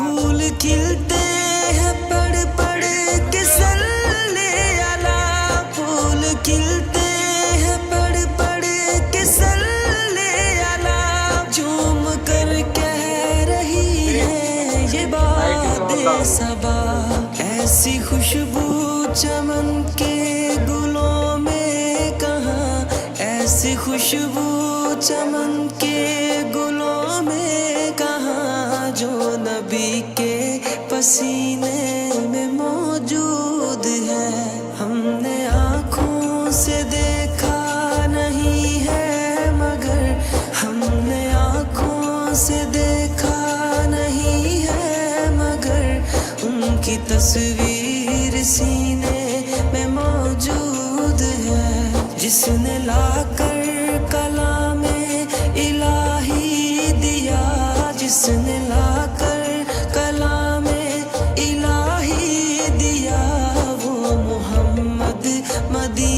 फूल खिलते हैं पढ़ पढ़ के सल्ले अला। फूल खिलते हैं पढ़ पढ़ के सल्ले अला। झूम कर कह रही है ये बातें सबा। ऐसी खुशबू चमन के गुलों में कहाँ, ऐसी खुशबू चमन के गुलों में कहाँ, जो नबी के पसीने में मौजूद है। हमने आँखों से देखा नहीं है मगर, हमने आँखों से देखा नहीं है मगर, उनकी तस्वीर सीने में मौजूद है। जिसने लाकर कलामे इलाही दिया, जिसने लाकर कलामे इलाही दिया, वो मोहम्मद मदी